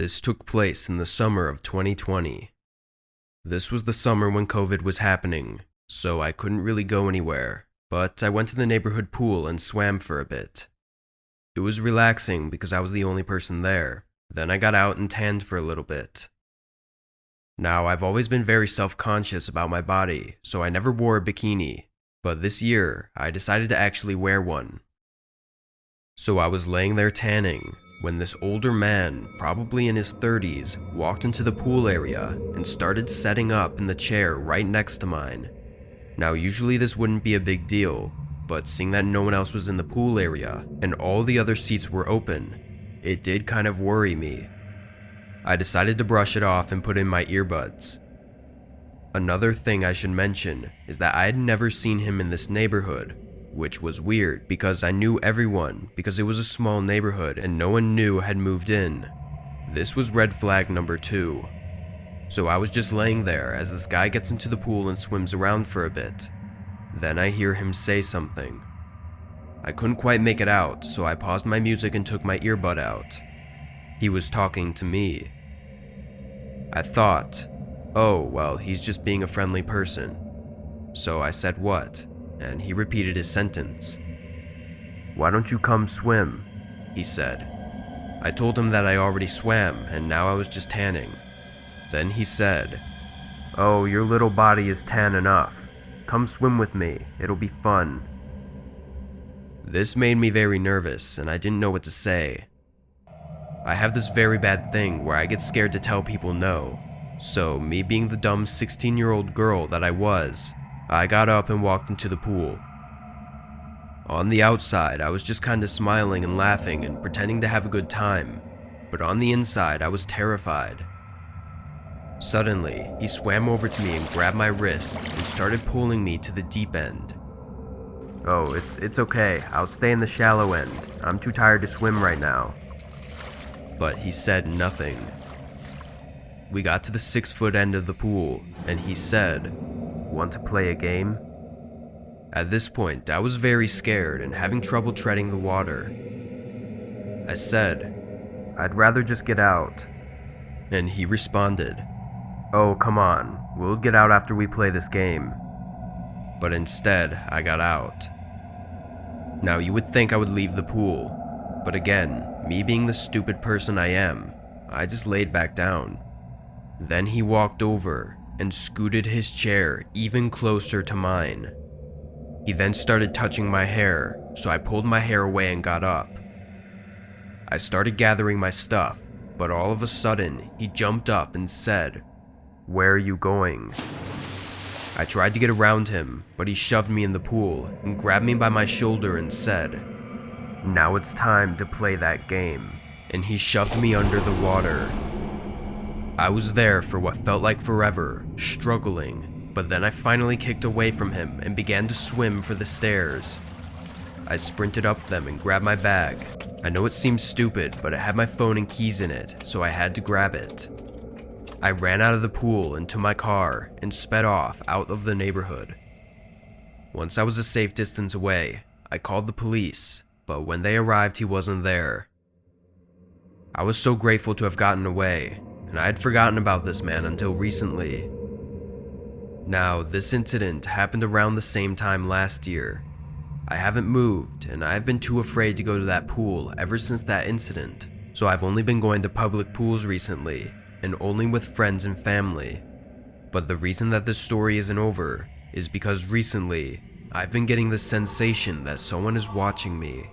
This took place in the summer of 2020. This was the summer when COVID was happening, so I couldn't really go anywhere, but I went to the neighborhood pool and swam for a bit. It was relaxing because I was the only person there. Then I got out and tanned for a little bit. Now, I've always been very self-conscious about my body, so I never wore a bikini, but this year, I decided to actually wear one. So I was laying there tanning, when this older man, probably in his 30s, walked into the pool area and started setting up in the chair right next to mine. Now, usually this wouldn't be a big deal, but seeing that no one else was in the pool area and all the other seats were open, it did kind of worry me. I decided to brush it off and put in my earbuds. Another thing I should mention is that I had never seen him in this neighborhood, which was weird because I knew everyone because it was a small neighborhood and no one new had moved in. This was red flag number 2. So I was just laying there as this guy gets into the pool and swims around for a bit. Then I hear him say something. I couldn't quite make it out, so I paused my music and took my earbud out. He was talking to me. I thought, oh, well, he's just being a friendly person. So I said what? And he repeated his sentence. "Why don't you come swim?" he said. I told him that I already swam and now I was just tanning. Then he said, "Oh, your little body is tan enough. Come swim with me, it'll be fun." This made me very nervous and I didn't know what to say. I have this very bad thing where I get scared to tell people no, so me being the dumb 16-year-old girl that I was, I got up and walked into the pool. On the outside, I was just kinda smiling and laughing and pretending to have a good time, but on the inside, I was terrified. Suddenly, he swam over to me and grabbed my wrist and started pulling me to the deep end. "Oh, it's okay, I'll stay in the shallow end. I'm too tired to swim right now." But he said nothing. We got to the 6-foot end of the pool, and he said, "Want to play a game?" At this point, I was very scared and having trouble treading the water. I said, "I'd rather just get out." And he responded, "Oh, come on, we'll get out after we play this game." But instead, I got out. Now, you would think I would leave the pool, but again, me being the stupid person I am, I just laid back down. Then he walked over and scooted his chair even closer to mine. He then started touching my hair, so I pulled my hair away and got up. I started gathering my stuff, but all of a sudden, he jumped up and said, "Where are you going?" I tried to get around him, but he shoved me in the pool and grabbed me by my shoulder and said, "Now it's time to play that game," and he shoved me under the water. I was there for what felt like forever, struggling, but then I finally kicked away from him and began to swim for the stairs. I sprinted up them and grabbed my bag. I know it seems stupid, but it had my phone and keys in it, so I had to grab it. I ran out of the pool into my car and sped off out of the neighborhood. Once I was a safe distance away, I called the police, but when they arrived, he wasn't there. I was so grateful to have gotten away, and I had forgotten about this man until recently. Now, this incident happened around the same time last year. I haven't moved, and I've been too afraid to go to that pool ever since that incident, so I've only been going to public pools recently, and only with friends and family. But the reason that this story isn't over is because recently, I've been getting the sensation that someone is watching me.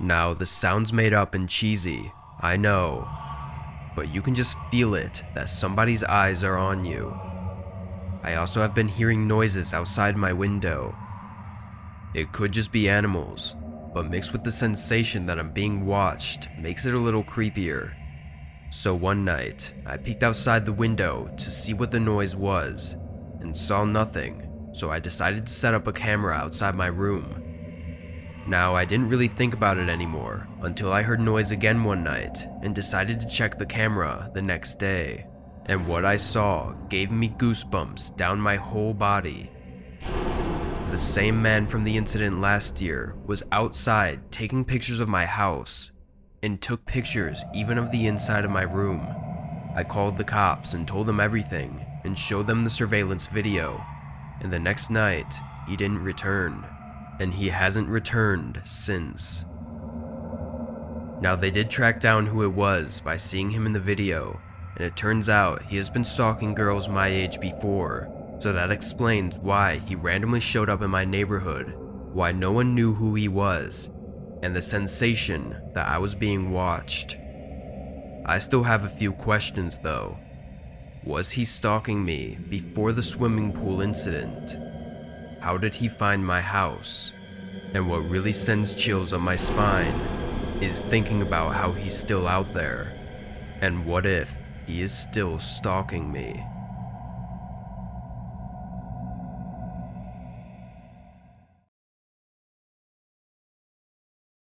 Now, this sounds made up and cheesy, I know, but you can just feel it that somebody's eyes are on you. I also have been hearing noises outside my window. It could just be animals, but mixed with the sensation that I'm being watched makes it a little creepier. So one night, I peeked outside the window to see what the noise was, and saw nothing, so I decided to set up a camera outside my room. Now, I didn't really think about it anymore until I heard noise again one night and decided to check the camera the next day. And what I saw gave me goosebumps down my whole body. The same man from the incident last year was outside taking pictures of my house. and took pictures even of the inside of my room. I called the cops and told them everything and showed them the surveillance video, and the next night, he didn't return, and he hasn't returned since. Now, they did track down who it was by seeing him in the video, and it turns out he has been stalking girls my age before, so that explains why he randomly showed up in my neighborhood, why no one knew who he was, and the sensation that I was being watched. I still have a few questions though. Was he stalking me before the swimming pool incident? How did he find my house? And what really sends chills up my spine is thinking about how he's still out there. And what if he is still stalking me?